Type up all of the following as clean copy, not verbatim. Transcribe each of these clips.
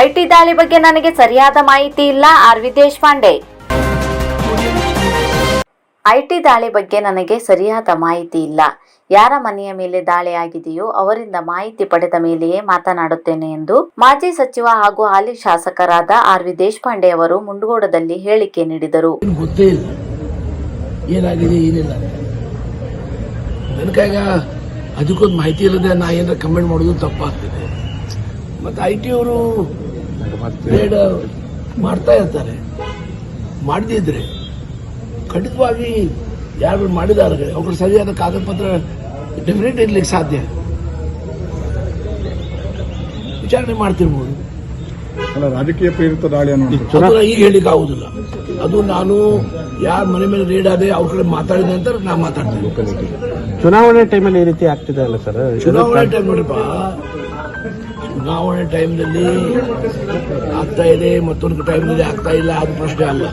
IT ದಾಳಿ ಬಗ್ಗೆ ನನಗೆ ಸರಿಯಾದ ಮಾಹಿತಿ ಇಲ್ಲ. ಆರ್.ವಿ. ದೇಶಪಾಂಡೆ. ಐಟಿ ದಾಳಿ ಬಗ್ಗೆ ನನಗೆ ಸರಿಯಾದ ಮಾಹಿತಿ ಇಲ್ಲ. ಯಾರ ಮನೆಯ ಮೇಲೆ ದಾಳಿ ಆಗಿದೆಯೋ ಅವರಿಂದ ಮಾಹಿತಿ ಪಡೆದ ಮೇಲೆಯೇ ಮಾತನಾಡುತ್ತೇನೆ ಎಂದು ಮಾಜಿ ಸಚಿವ ಹಾಗೂ ಹಾಲಿ ಶಾಸಕರಾದ ಆರ್.ವಿ. ದೇಶಪಾಂಡೆ ಅವರು ಮುಂಡಗೋಡದಲ್ಲಿ ಹೇಳಿಕೆ ನೀಡಿದರು. ಗೊತ್ತೇ ಇಲ್ಲ ಏನಾಗಿದೆ ಏನಿಲ್ಲ ನನಗಾಗ ಅದಕ್ಕೊಂದು ಮಾಹಿತಿ ಇಲ್ಲದೆ ನಾ ಏನಾರ ಕಮೆಂಟ್ ಮಾಡೋದು ತಪ್ಪಾಗ್ತದೆ. ಮತ್ತೆ ಐಟಿ ಅವರು ರೇಡ್ ಮಾಡ್ತಾ ಇರ್ತಾರೆ. ಮಾಡದಿದ್ರೆ ಖಂಡಿತವಾಗಿ ಯಾರು ಮಾಡಿದ್ದಾರೆ ಅವ್ರ ಸರಿಯಾದ ಕಾಗದ ಪತ್ರ ಡೆಫಿನೆಟ್ ಇರ್ಲಿಕ್ಕೆ ಸಾಧ್ಯ. ವಿಚಾರಣೆ ಮಾಡ್ತಿರ್ಬೋದು. ರಾಜಕೀಯ ಪ್ರೇರಿತ ದಾಳಿ ಈಗ ಹೇಳಿಕ್ಕೆ ಆಗುದಿಲ್ಲ. ಅದು ನಾನು ಯಾರ ಮನೆ ಮೇಲೆ ರೇಡ್ ಆದೆ ಅವ್ರ ಕಡೆ ಮಾತಾಡಿದೆ ಅಂತ ನಾ ಮಾತಾಡ್ತೀನಿ. ಚುನಾವಣೆ ಟೈಮಲ್ಲಿ ಈ ರೀತಿ ಆಗ್ತಿದೆ ಅಲ್ಲ ಸರ್? ಚುನಾವಣೆ ಟೈಮ್ ನೋಡಿಪ್ಪ, ಚುನಾವಣೆ ಟೈಮ್ನಲ್ಲಿ ಆಗ್ತಾ ಇದೆ, ಮತ್ತೊಂದು ಟೈಮ್ನಲ್ಲಿ ಆಗ್ತಾ ಇಲ್ಲ, ಅದು ಪ್ರಶ್ನೆ ಅಲ್ಲ.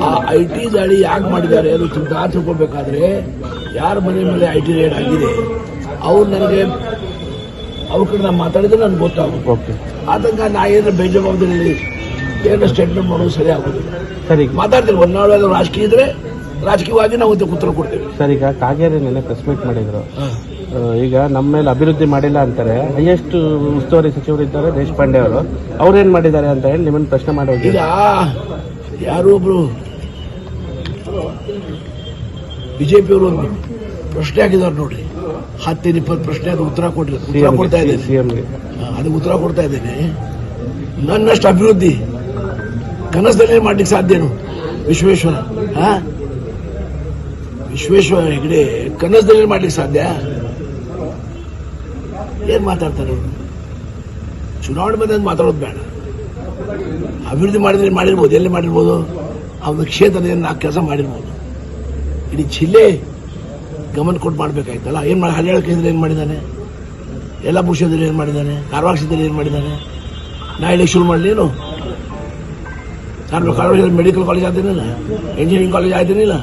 ಆ ಐಟಿ ದಾಳಿ ಯಾಕೆ ಮಾಡಿದ್ದಾರೆ ಅದು ತಿಳ್ಕೊಳ್ಬೇಕಾದ್ರೆ ಯಾರ ಮನೆ ಮೇಲೆ ಐಟಿ ರೇಡ್ ಆಗಿದೆ ಅವ್ರು ನನಗೆ ಅವ್ರ ಕಡೆ ನಾನು ಮಾತಾಡಿದ್ರೆ ನನ್ಗೆ ಗೊತ್ತಾಗುತ್ತೆ. ಆತಂಕ ನಾ ಏನಾರ ಬೇಜವಾಬ್ದಾರಿ ಏನಾರ ಸ್ಟೇಟ್ಮೆಂಟ್ ಮಾಡೋದು ಸರಿ ಆಗೋದಿಲ್ಲ. ಸರಿ, ಮಾತಾಡ್ತೀವಿ. ಒಂದಾಳು ರಾಜಕೀಯ ಇದ್ರೆ ರಾಜಕೀಯವಾಗಿ ನಾವು ಉತ್ತರ ಕೊಡ್ತೇವೆ. ಸರ್, ಈಗ ಕಾಗೇರಿ ನೆನೆ ಪ್ರೆಸ್ ಮೀಟ್ ಮಾಡಿದ್ರು. ಈಗ ನಮ್ಮ ಮೇಲೆ ಅಭಿವೃದ್ಧಿ ಮಾಡಿಲ್ಲ ಅಂತಾರೆ. ಹೈಯೆಸ್ಟ್ ಉಸ್ತುವಾರಿ ಸಚಿವರಿದ್ದಾರೆ ದೇಶಪಾಂಡೆ ಅವರು. ಅವ್ರೇನ್ ಮಾಡಿದ್ದಾರೆ ಅಂತ ಹೇಳಿ ನಿಮ್ಮನ್ನು ಪ್ರಶ್ನೆ ಮಾಡೋದು. ಈಗ ಯಾರೋ ಒಬ್ರು ಬಿಜೆಪಿ ಅವರು ಒಂದು ಪ್ರಶ್ನೆ ಹಾಕಿದಾರೆ ನೋಡ್ರಿ, 10-20 ಪ್ರಶ್ನೆ ಅದು ಉತ್ತರ ಕೊಡ್ತಾ ಇದ್ದೇನೆ. ಅದಕ್ಕೆ ಉತ್ತರ ಕೊಡ್ತಾ ಇದ್ದೇನೆ. ನನ್ನಷ್ಟು ಅಭಿವೃದ್ಧಿ ಕನಸದಲ್ಲೇ ಮಾಡ್ಲಿಕ್ಕೆ ಸಾಧ್ಯನು? ವಿಶ್ವೇಶ್ವರ ಹೆಗಡೆ ಕನಸದಲ್ಲೇ ಮಾಡ್ಲಿಕ್ಕೆ ಸಾಧ್ಯ? ಏನ್ ಮಾತಾಡ್ತಾರೆ ಅವರು? ಚುನಾವಣೆ ಬಂದ ಮಾತಾಡೋದು ಬೇಡ. ಅಭಿವೃದ್ಧಿ ಮಾಡಿರ್ಬೋದು, ಎಲ್ಲಿ ಮಾಡಿರ್ಬೋದು, ಅವನ ಕ್ಷೇತ್ರದಲ್ಲಿ ನಾಲ್ಕು ಕೆಲಸ ಮಾಡಿರ್ಬೋದು. ಇಡೀ ಜಿಲ್ಲೆ ಗಮನ ಕೊಟ್ಟು ಮಾಡ್ಬೇಕಾಯ್ತಲ್ಲ. ಏನ್ ಮಾಡಿ ಹಳ್ಳಿ ಕೇಂದ್ರ ಏನ್ ಮಾಡಿದ್ದಾನೆ, ಎಲ್ಲ ಭೂಷಣದಲ್ಲಿ ಏನ್ ಮಾಡಿದ್ದಾನೆ, ಕಾರವಾರ ಕ್ಷೇತ್ರದಲ್ಲಿ ಏನ್ ಮಾಡಿದ್ದಾನೆ? ನಾ ಹೇಳಿ ಶುರು ಮಾಡಲೇನು? ನಾನು ಕಾರವಾರ ಮೆಡಿಕಲ್ ಕಾಲೇಜ್ ಆದೇನಿಲ್ಲ, ಇಂಜಿನಿಯರಿಂಗ್ ಕಾಲೇಜ್ ಆಯ್ತೇನಿಲ್ಲ,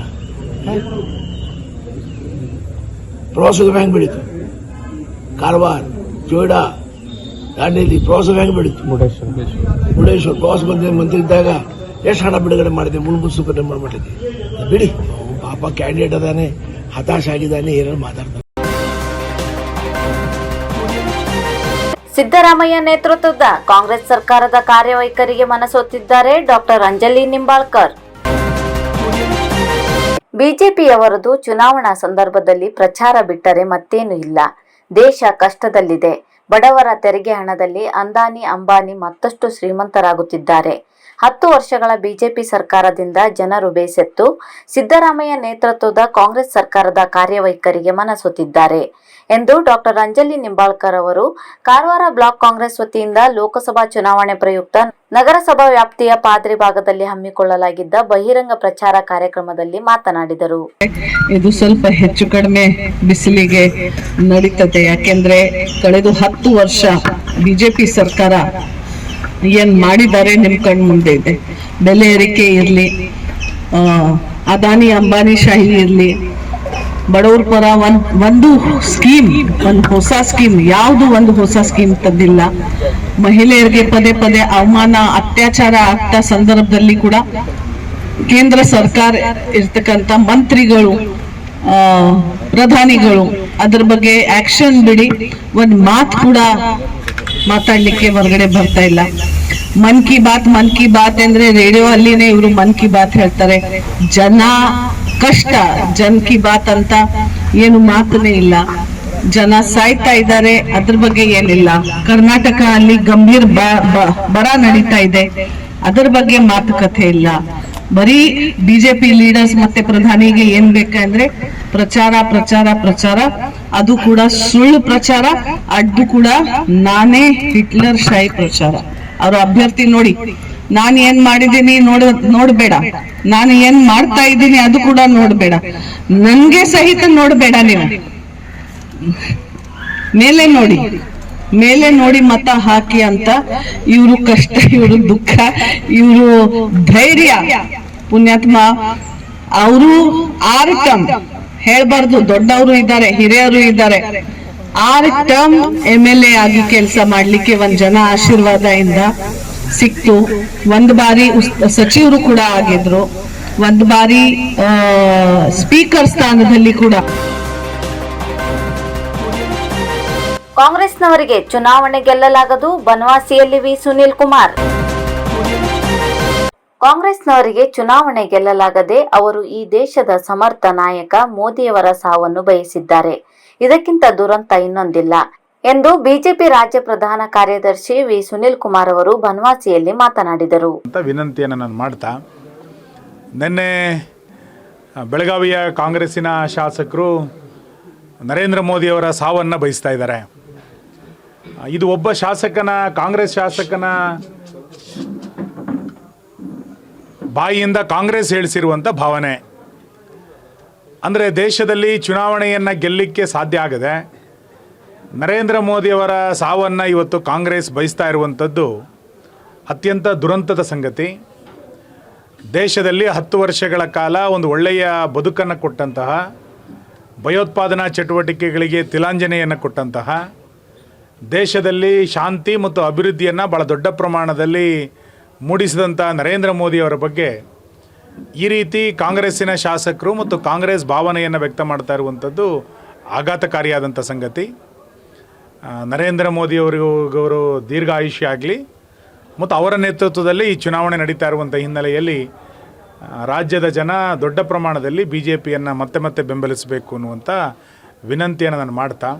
ಪ್ರವಾಸೋದ್ಯಮ ಹೆಂಗ್ ಬೆಳೀತು? ಕಾರವಾರ, ಜೋಯಿಡಾ, ದಾಂಡೇಲಿ ಪ್ರವಾಸ ಹೆಂಗ್ ಬೆಳೀತು? ಮುರುಡೇಶ್ವರ ಪ್ರವಾಸ ಮಂತ್ರಿ ಇದ್ದಾಗ ಎಷ್ಟು ಹಣ ಬಿಡುಗಡೆ ಮಾಡಿದೆ, ಮೂಲಭೂತ ಸೌಕರ್ಯ ಮಾಡಿದೆ. ಬಿಡಿ, ಪಾಪ ಕ್ಯಾಂಡಿಡೇಟ್ ಅದಾನೆ, ಹತಾಶ ಆಗಿದ್ದಾನೆ, ಏನಾದ್ರು ಮಾತಾಡ್ತಾನೆ. ಸಿದ್ದರಾಮಯ್ಯ ನೇತೃತ್ವದ ಕಾಂಗ್ರೆಸ್ ಸರ್ಕಾರದ ಕಾರ್ಯವೈಖರಿಗೆ ಮನಸೋತಿದ್ದಾರೆ ಡಾಕ್ಟರ್ ಅಂಜಲಿ ನಿಂಬಾಳ್ಕರ್. ಬಿಜೆಪಿಯವರದು ಚುನಾವಣಾ ಸಂದರ್ಭದಲ್ಲಿ ಪ್ರಚಾರ ಬಿಟ್ಟರೆ ಮತ್ತೇನು ಇಲ್ಲ. ದೇಶ ಕಷ್ಟದಲ್ಲಿದೆ. ಬಡವರ ತೆರಿಗೆ ಹಣದಲ್ಲಿ ಅಂದಾನಿ ಅಂಬಾನಿ ಮತ್ತಷ್ಟು ಶ್ರೀಮಂತರಾಗುತ್ತಿದ್ದಾರೆ. 10 ವರ್ಷಗಳ ಬಿಜೆಪಿ ಸರ್ಕಾರದಿಂದ ಜನರು ಬೇಸತ್ತು ಸಿದ್ದರಾಮಯ್ಯ ನೇತೃತ್ವದ ಕಾಂಗ್ರೆಸ್ ಸರ್ಕಾರದ ಕಾರ್ಯವೈಖರಿಗೆ ಮನಸೋತಿದ್ದಾರೆ ಎಂದು ಡಾಕ್ಟರ್ ಅಂಜಲಿ ನಿಂಬಾಳ್ಕರ್ ಅವರು ಕಾರವಾರ ಬ್ಲಾಕ್ ಕಾಂಗ್ರೆಸ್ ವತಿಯಿಂದ ಲೋಕಸಭಾ ಚುನಾವಣೆ ಪ್ರಯುಕ್ತ ನಗರಸಭಾ ವ್ಯಾಪ್ತಿಯ ಪಾದ್ರಿ ಭಾಗದಲ್ಲಿ ಹಮ್ಮಿಕೊಳ್ಳಲಾಗಿದ್ದ ಬಹಿರಂಗ ಪ್ರಚಾರ ಕಾರ್ಯಕ್ರಮದಲ್ಲಿ ಮಾತನಾಡಿದರು. ಇದು ಸ್ವಲ್ಪ ಹೆಚ್ಚು ಕಡಿಮೆ ಬಿಸಿಲಿಗೆ ನಡೀತದೆ. ಯಾಕೆಂದ್ರೆ ಕಳೆದ 10 ವರ್ಷ ಬಿಜೆಪಿ ಸರ್ಕಾರ ಏನ್ ಮಾಡಿದ್ದಾರೆ ನಿಮ್ ಕಣ್ ಮುಂದೆ ಇದೆ. ಬೆಲೆ ಏರಿಕೆ ಇರ್ಲಿ, ಅದಾನಿ ಅಂಬಾನಿ ಶಾಹಿ ಇರ್ಲಿ, ಬಡವರ ಪರ ಒಂದು ಸ್ಕೀಮ್, ಒಂದು ಹೊಸ ಸ್ಕೀಮ್, ಯಾವುದು ಒಂದು ಹೊಸ ಸ್ಕೀಮ್ ತಂದಿಲ್ಲ. ಮಹಿಳೆಯರಿಗೆ ಪದೇ ಪದೇ ಅವಮಾನ, ಅತ್ಯಾಚಾರ ಆಗ್ತಾ ಸಂದರ್ಭದಲ್ಲಿ ಕೂಡ ಕೇಂದ್ರ ಸರ್ಕಾರ ಇರ್ತಕ್ಕಂಥ ಮಂತ್ರಿಗಳು, ಪ್ರಧಾನಿಗಳು ಅದ್ರ ಬಗ್ಗೆ ಆಕ್ಷನ್ ಬಿಡಿ ಒಂದ್ ಮಾತು ಕೂಡ ಮಾತಾಡ್ಲಿಕ್ಕೆ ಹೊರಗಡೆ ಬರ್ತಾ ಇಲ್ಲ. ಮನ್ ಕಿ ಬಾತ್ ಅಂದ್ರೆ ರೇಡಿಯೋ ಅಲ್ಲಿನೇ ಇವರು ಮನ್ ಕಿ ಬಾತ್ ಹೇಳ್ತಾರೆ. ಜನ ಕಷ್ಟ, ಜನ್ ಕಿ ಬಾತ್ ಅಂತ ಏನು ಮಾತನೇ ಇಲ್ಲ. ಜನ ಸಾಯ್ತಾ ಇದ್ದಾರೆ, ಅದ್ರ ಬಗ್ಗೆ ಏನಿಲ್ಲ. ಕರ್ನಾಟಕ ಅಲ್ಲಿ ಗಂಭೀರ ಬರ ನಡೀತಾ ಇದೆ, ಅದರ ಬಗ್ಗೆ ಮಾತುಕತೆ ಇಲ್ಲ. ಬರೀ ಬಿಜೆಪಿ ಲೀಡರ್ಸ್ ಮತ್ತೆ ಪ್ರಧಾನಿಗೆ ಏನ್ ಬೇಕಂದ್ರೆ ಪ್ರಚಾರ ಪ್ರಚಾರ ಪ್ರಚಾರ, ಅದು ಕೂಡ ಸುಳ್ಳು ಪ್ರಚಾರ, ಅದು ಕೂಡ ನಾನೇ ಹಿಟ್ಲರ್ ಶಾಹಿ ಪ್ರಚಾರ. ಅವ್ರ ಅಭ್ಯರ್ಥಿ ನೋಡಿ, ನಾನು ಏನ್ ಮಾಡಿದ್ದೀನಿ ನೋಡ್ಬೇಡ, ನಾನು ಏನ್ ಮಾಡ್ತಾ ಇದ್ದೀನಿ ಅದು ಕೂಡ ನೋಡ್ಬೇಡ, ನನ್ಗೆ ಸಹಿತ ನೋಡ್ಬೇಡ. ನೀವು ಮೇಲೆ ನೋಡಿ ಮತ ಹಾಕಿ ಅಂತ ಇವರು ಕಷ್ಟ, ಇವರು ದುಃಖ, ಇವರು ಧೈರ್ಯ. ಪುಣ್ಯಾತ್ಮ ಅವರು ಆರ್ಕಂ ಹೇಳ್ಬಾರ್ದು, ದೊಡ್ಡವರು ಇದ್ದಾರೆ, ಹಿರಿಯರು ಇದ್ದಾರೆ. 6 ಟರ್ಮ್ MLA ಆಗಿ ಕೆಲಸ ಮಾಡ್ಲಿಕ್ಕೆ ಒಂದ್ ಜನ ಆಶೀರ್ವಾದದಿಂದ ಸಿಕ್ತು. ಒಂದು ಬಾರಿ ಸಚಿವರು ಕೂಡ ಆಗಿದ್ರು, ಒಂದು ಬಾರಿ ಸ್ಪೀಕರ್ ಸ್ಥಾನದಲ್ಲಿ ಕೂಡ. ಕಾಂಗ್ರೆಸ್ನವರಿಗೆ ಚುನಾವಣೆ ಗೆಲ್ಲಲಾಗದು, ಬನವಾಸಿಯಲ್ಲಿ ವಿ ಸುನೀಲ್ ಕುಮಾರ್. ಕಾಂಗ್ರೆಸ್ನವರಿಗೆ ಚುನಾವಣೆ ಗೆಲ್ಲಲಾಗದೆ ಅವರು ಈ ದೇಶದ ಸಮರ್ಥ ನಾಯಕ ಮೋದಿಯವರ ಸಾವನ್ನು ಬಯಸಿದ್ದಾರೆ. ಇದಕ್ಕಿಂತ ದುರಂತ ಇನ್ನೊಂದಿಲ್ಲ ಎಂದು ಬಿಜೆಪಿ ರಾಜ್ಯ ಪ್ರಧಾನ ಕಾರ್ಯದರ್ಶಿ ವಿ ಸುನೀಲ್ ಕುಮಾರ್ ಅವರು ಬನವಾಸಿಯಲ್ಲಿ ಮಾತನಾಡಿದರು. ವಿನಂತಿಯನ್ನು ನಾನು ಮಾಡ್ತಾ, ನಿನ್ನೆ ಬೆಳಗಾವಿಯ ಕಾಂಗ್ರೆಸ್ಸಿನ ಶಾಸಕರು ನರೇಂದ್ರ ಮೋದಿಯವರ ಸಾವನ್ನು ಬಯಸ್ತಾ ಇದ್ದಾರೆ. ಇದು ಒಬ್ಬ ಶಾಸಕನ, ಕಾಂಗ್ರೆಸ್ ಶಾಸಕನ ಬಾಯಿಯಿಂದ ಕಾಂಗ್ರೆಸ್ ಹೇಳಿಸಿರುವಂಥ ಭಾವನೆ. ಅಂದರೆ ದೇಶದಲ್ಲಿ ಚುನಾವಣೆಯನ್ನು ಗೆಲ್ಲಲಿಕ್ಕೆ ಸಾಧ್ಯ ಆಗದೆ ನರೇಂದ್ರ ಮೋದಿಯವರ ಸಾವನ್ನು ಇವತ್ತು ಕಾಂಗ್ರೆಸ್ ಬಯಸ್ತಾ ಇರುವಂಥದ್ದು ಅತ್ಯಂತ ದುರಂತದ ಸಂಗತಿ. ದೇಶದಲ್ಲಿ 10 ವರ್ಷಗಳ ಕಾಲ ಒಂದು ಒಳ್ಳೆಯ ಬದುಕನ್ನು ಕೊಟ್ಟಂತಹ, ಭಯೋತ್ಪಾದನಾ ಚಟುವಟಿಕೆಗಳಿಗೆ ತಿಲಾಂಜನೆಯನ್ನು ಕೊಟ್ಟಂತಹ, ದೇಶದಲ್ಲಿ ಶಾಂತಿ ಮತ್ತು ಅಭಿವೃದ್ಧಿಯನ್ನು ಭಾಳ ದೊಡ್ಡ ಪ್ರಮಾಣದಲ್ಲಿ ಮೂಡಿಸಿದಂಥ ನರೇಂದ್ರ ಮೋದಿಯವರ ಬಗ್ಗೆ ಈ ರೀತಿ ಕಾಂಗ್ರೆಸ್ಸಿನ ಶಾಸಕರು ಮತ್ತು ಕಾಂಗ್ರೆಸ್ ಭಾವನೆಯನ್ನು ವ್ಯಕ್ತ ಮಾಡ್ತಾ ಇರುವಂಥದ್ದು ಆಘಾತಕಾರಿಯಾದಂಥ ಸಂಗತಿ. ನರೇಂದ್ರ ಮೋದಿಯವರು ದೀರ್ಘಾಯುಷ್ಯ ಆಗಲಿ ಮತ್ತು ಅವರ ನೇತೃತ್ವದಲ್ಲಿ ಈ ಚುನಾವಣೆ ನಡೀತಾ ಇರುವಂಥ ಹಿನ್ನೆಲೆಯಲ್ಲಿ ರಾಜ್ಯದ ಜನ ದೊಡ್ಡ ಪ್ರಮಾಣದಲ್ಲಿ BJPಯನ್ನು ಮತ್ತೆ ಬೆಂಬಲಿಸಬೇಕು ಅನ್ನುವಂಥ ವಿನಂತಿಯನ್ನು ನಾನು ಮಾಡ್ತಾ,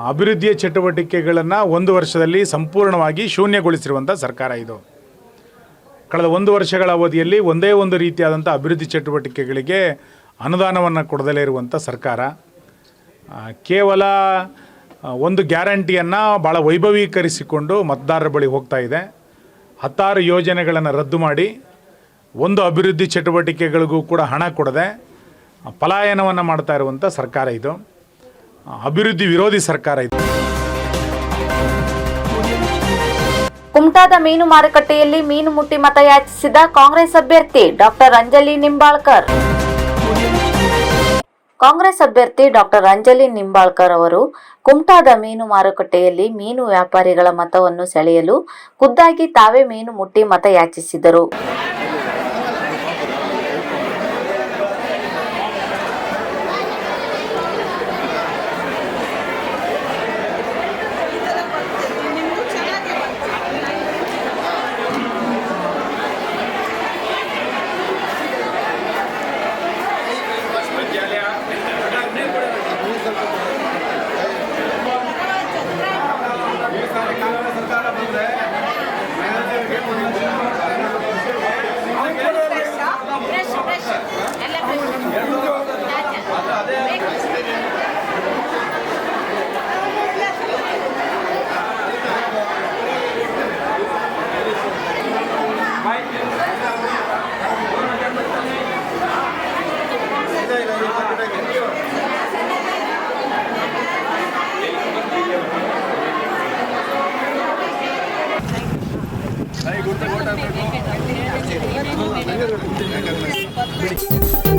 ಅಭಿವೃದ್ಧಿಯ ಚಟುವಟಿಕೆಗಳನ್ನು 1 ವರ್ಷದಲ್ಲಿ ಸಂಪೂರ್ಣವಾಗಿ ಶೂನ್ಯಗೊಳಿಸಿರುವಂಥ ಸರ್ಕಾರ ಇದು. ಕಳೆದ 1 ವರ್ಷಗಳ ಅವಧಿಯಲ್ಲಿ ಒಂದೇ ಒಂದು ರೀತಿಯಾದಂಥ ಅಭಿವೃದ್ಧಿ ಚಟುವಟಿಕೆಗಳಿಗೆ ಅನುದಾನವನ್ನು ಕೊಡದಲೇ ಇರುವಂಥ ಸರ್ಕಾರ. ಕೇವಲ ಒಂದು ಗ್ಯಾರಂಟಿಯನ್ನು ಭಾಳ ವೈಭವೀಕರಿಸಿಕೊಂಡು ಮತದಾರರ ಬಳಿ ಹೋಗ್ತಾ ಇದೆ. 16 ಯೋಜನೆಗಳನ್ನು ರದ್ದು ಮಾಡಿ ಒಂದು ಅಭಿವೃದ್ಧಿ ಚಟುವಟಿಕೆಗಳಿಗೂ ಕೂಡ ಹಣ ಕೊಡದೆ ಪಲಾಯನವನ್ನು ಮಾಡ್ತಾ ಇರುವಂಥ ಸರ್ಕಾರ ಇದು. ಅಭಿವೃದ್ಧಿ ವಿರೋಧಿ ಸರ್ಕಾರ ಇದು. ಕುಮಟಾದ ಮೀನು ಮಾರುಕಟ್ಟೆಯಲ್ಲಿ ಮೀನು ಮುಟ್ಟಿ ಮತಯಾಚಿಸಿದ ಕಾಂಗ್ರೆಸ್ ಅಭ್ಯರ್ಥಿ ಡಾಕ್ಟರ್ ಅಂಜಲಿ ನಿಂಬಾಳ್ಕರ್. ಕಾಂಗ್ರೆಸ್ ಅಭ್ಯರ್ಥಿ ಡಾಕ್ಟರ್ ಅಂಜಲಿ ನಿಂಬಾಳ್ಕರ್ ಅವರು ಕುಮಟಾದ ಮೀನು ಮಾರುಕಟ್ಟೆಯಲ್ಲಿ ಮೀನು ವ್ಯಾಪಾರಿಗಳ ಮತವನ್ನು ಸೆಳೆಯಲು ಖುದ್ದಾಗಿ ತಾವೇ ಮೀನು ಮುಟ್ಟಿ ಮತಯಾಚಿಸಿದರು. ಬಿಡಿ.